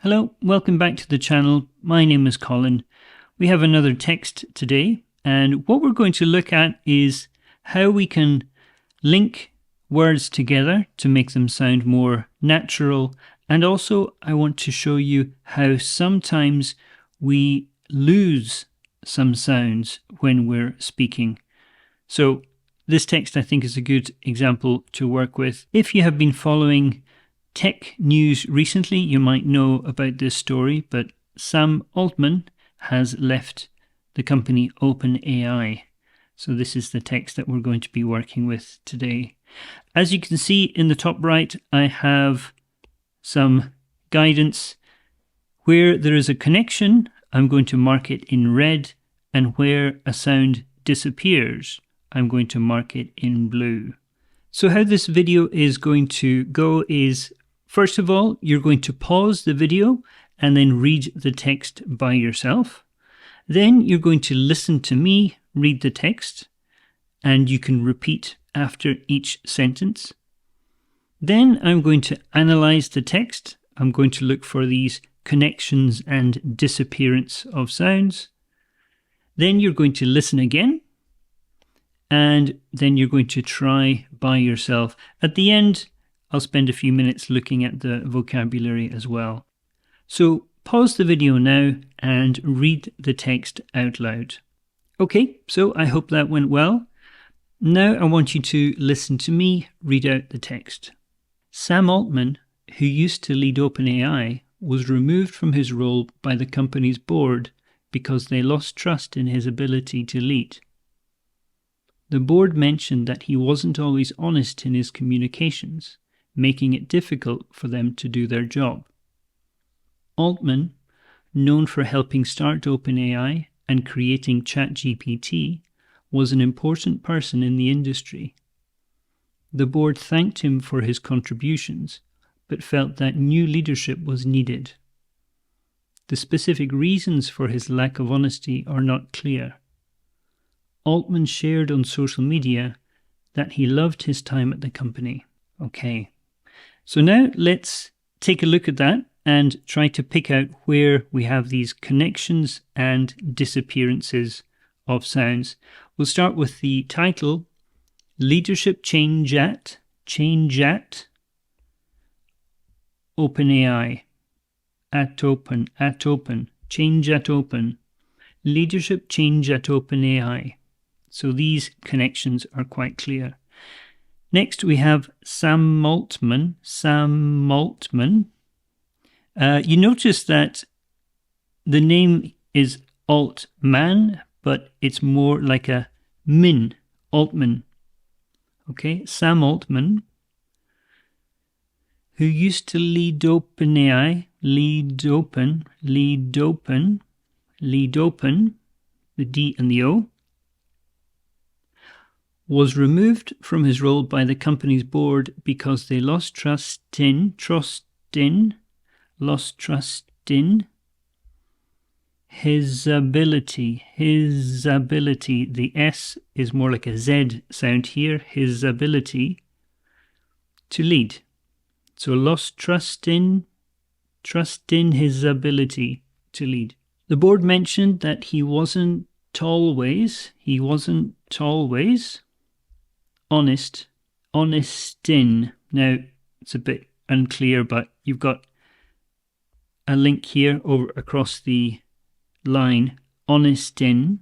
Hello, welcome back to the channel. My name is Colin. We have another text today, and what we're going to look at is how we can link words together to make them sound more natural. And also, I want to show you how sometimes we lose some sounds when we're speaking. So this text, I think, is a good example to work with. If you have been following tech news recently, you might know about this story, but Sam Altman has left the company OpenAI. So this is the text that we're going to be working with today. As you can see in the top right, I have some guidance. Where there is a connection, I'm going to mark it in red, and where a sound disappears, I'm going to mark it in blue. So how this video is going to go is, first of all, you're going to pause the video and then read the text by yourself. Then you're going to listen to me read the text, and you can repeat after each sentence. Then I'm going to analyze the text. I'm going to look for these connections and disappearance of sounds. Then you're going to listen again, and then you're going to try by yourself. At the end, I'll spend a few minutes looking at the vocabulary as well. So pause the video now and read the text out loud. Okay, so I hope that went well. Now I want you to listen to me read out the text. Sam Altman, who used to lead OpenAI, was removed from his role by the company's board because they lost trust in his ability to lead. The board mentioned that he wasn't always honest in his communications, making it difficult for them to do their job. Altman, known for helping start OpenAI and creating ChatGPT, was an important person in the industry. The board thanked him for his contributions, but felt that new leadership was needed. The specific reasons for his lack of honesty are not clear. Altman shared on social media that he loved his time at the company. Okay. So now let's take a look at that and try to pick out where we have these connections and disappearances of sounds. We'll start with the title, Leadership Change at OpenAI. At open, change at open. Leadership change at OpenAI. So these connections are quite clear. Next, we have Sam Altman. You notice that the name is Altman, but it's more like a min, Altman. Okay, Sam Altman, who used to lead OpenAI, lead open, the D and the O, was removed from his role by the company's board because they lost trust in his ability. The S is more like a Z sound here, his ability to lead. So lost trust in his ability to lead. The board mentioned that he wasn't always honest in. Now, it's a bit unclear, but you've got a link here over across the line. Honest in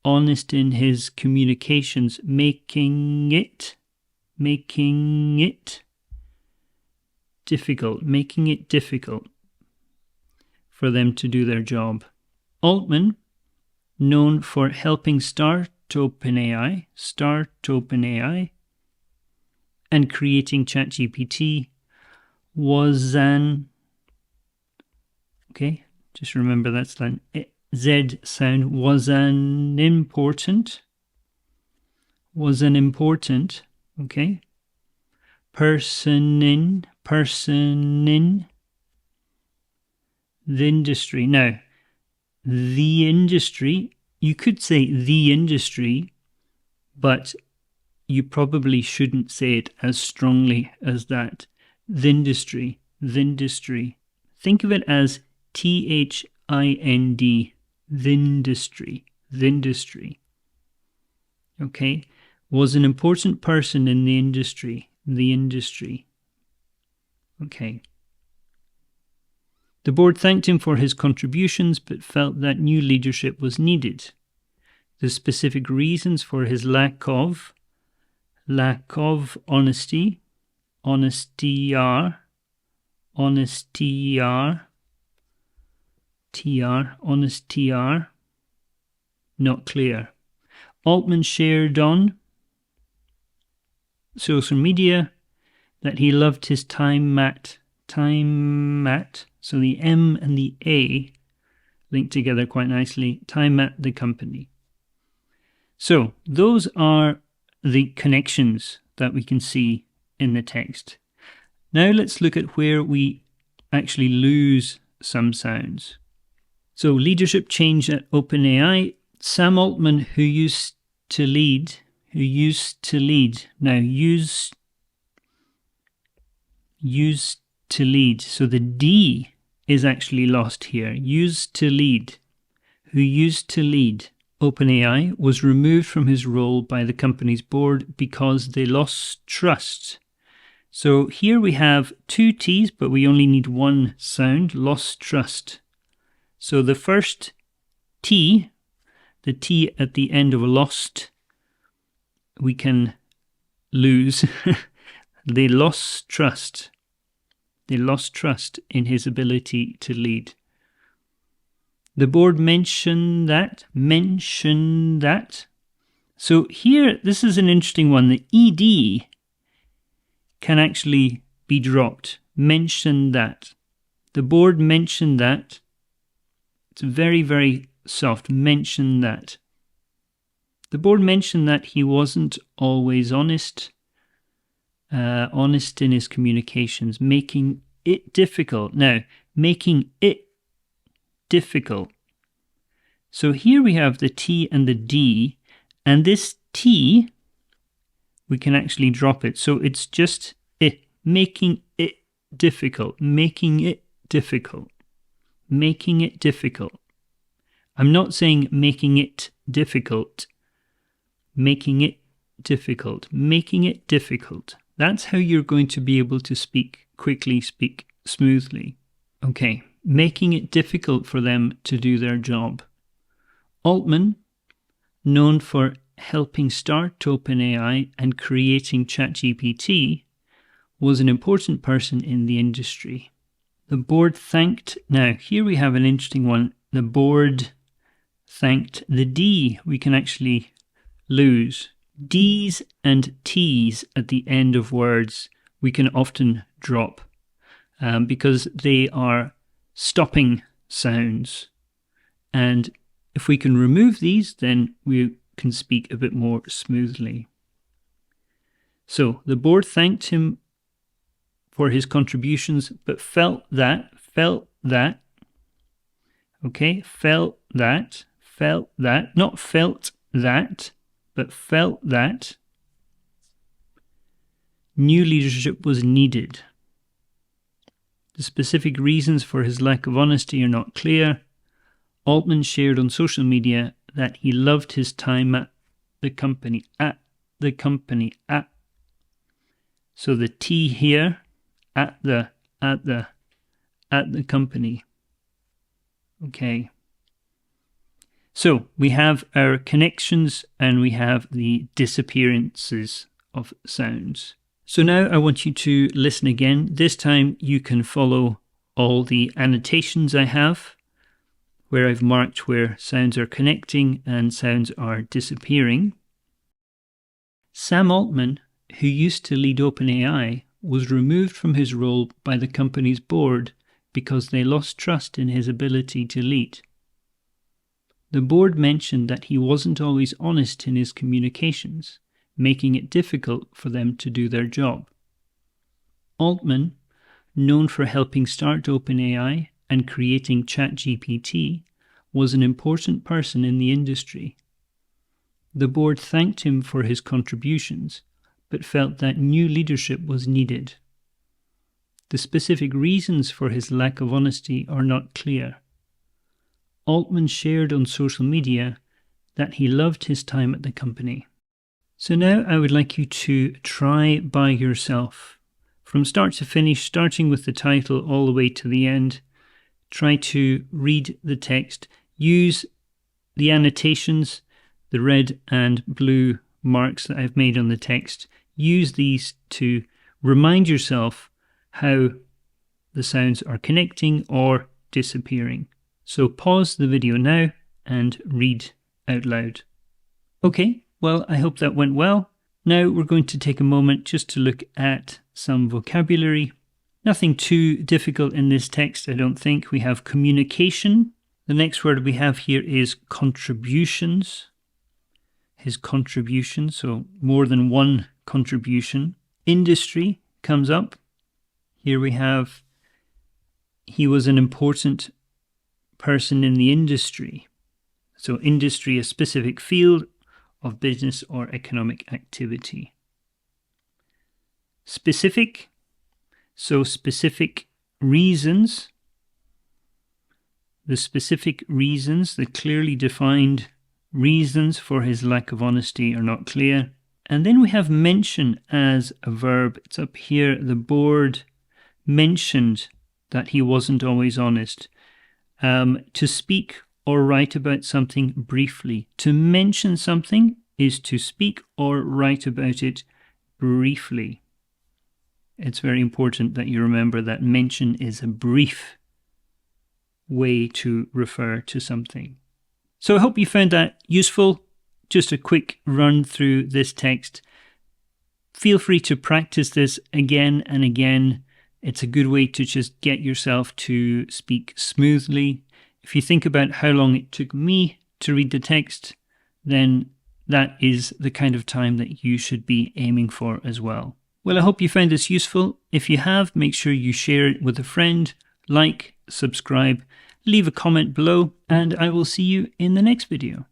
his communications, making it difficult for them to do their job. Altman, known for helping start OpenAI and creating ChatGPT, was an, okay, just remember that's an Z sound, was an important, okay, person in the industry. Now, the industry, you could say the industry, but you probably shouldn't say it as strongly as that. The industry. Think of it as THIND, Thindustry, Thindustry. Okay, was an important person in the industry, the industry. Okay. The board thanked him for his contributions, but felt that new leadership was needed. The specific reasons for his lack of honesty, honesty, not clear. Altman shared on social media that he loved his time at, so the M and the A link together quite nicely, time at the company. So those are the connections that we can see in the text. Now let's look at where we actually lose some sounds. So leadership change at OpenAI. Sam Altman, who used to lead, now used to lead. So the D is actually lost here. Used to lead, who used to lead OpenAI, was removed from his role by the company's board because they lost trust. So here we have two T's, but we only need one sound, lost trust. So the first T, the T at the end of lost, we can lose. They lost trust. They lost trust in his ability to lead. The board mentioned that. So here, this is an interesting one. The ED can actually be dropped. Mention that. The board mentioned that. It's very, very soft. Mention that. The board mentioned that he wasn't always honest in his communications, making it difficult. Now, making it difficult. So here we have the T and the D, and this T, we can actually drop it. So it's just it, making it difficult, making it difficult, making it difficult. I'm not saying making it difficult, making it difficult, making it difficult. That's how you're going to be able to speak quickly, speak smoothly. Okay, making it difficult for them to do their job. Altman, known for helping start OpenAI and creating ChatGPT, was an important person in the industry. The board thanked, now here we have an interesting one. The board thanked the D. We can actually lose. D's and T's at the end of words we can often drop because they are stopping sounds. And if we can remove these, then we can speak a bit more smoothly. So the board thanked him for his contributions, but felt that, okay, felt that, not felt that, but felt that new leadership was needed. The specific reasons for his lack of honesty are not clear. Altman shared on social media that he loved his time at the company, So the T here, at the company. Okay. So we have our connections and we have the disappearances of sounds. So now I want you to listen again. This time you can follow all the annotations I have, where I've marked where sounds are connecting and sounds are disappearing. Sam Altman, who used to lead OpenAI, was removed from his role by the company's board because they lost trust in his ability to lead. The board mentioned that he wasn't always honest in his communications, making it difficult for them to do their job. Altman, known for helping start OpenAI and creating ChatGPT, was an important person in the industry. The board thanked him for his contributions, but felt that new leadership was needed. The specific reasons for his lack of honesty are not clear. Altman shared on social media that he loved his time at the company. So now I would like you to try by yourself, from start to finish, starting with the title all the way to the end. Try to read the text. Use the annotations, the red and blue marks that I've made on the text. Use these to remind yourself how the sounds are connecting or disappearing. So pause the video now and read out loud. Okay, well, I hope that went well. Now we're going to take a moment just to look at some vocabulary. Nothing too difficult in this text, I don't think. We have communication. The next word we have here is contributions. His contribution, so more than one contribution. Industry comes up. Here we have, he was an important person in the industry. So industry, a specific field of business or economic activity. Specific, so specific reasons. The specific reasons, the clearly defined reasons for his lack of honesty are not clear. And then we have mention as a verb. It's up here. The board mentioned that he wasn't always honest. To speak or write about something briefly. To mention something is to speak or write about it briefly. It's very important that you remember that mention is a brief way to refer to something. So I hope you found that useful. Just a quick run through this text. Feel free to practice this again and again. It's a good way to just get yourself to speak smoothly. If you think about how long it took me to read the text, then that is the kind of time that you should be aiming for as well. Well, I hope you found this useful. If you have, make sure you share it with a friend, like, subscribe, leave a comment below, and I will see you in the next video.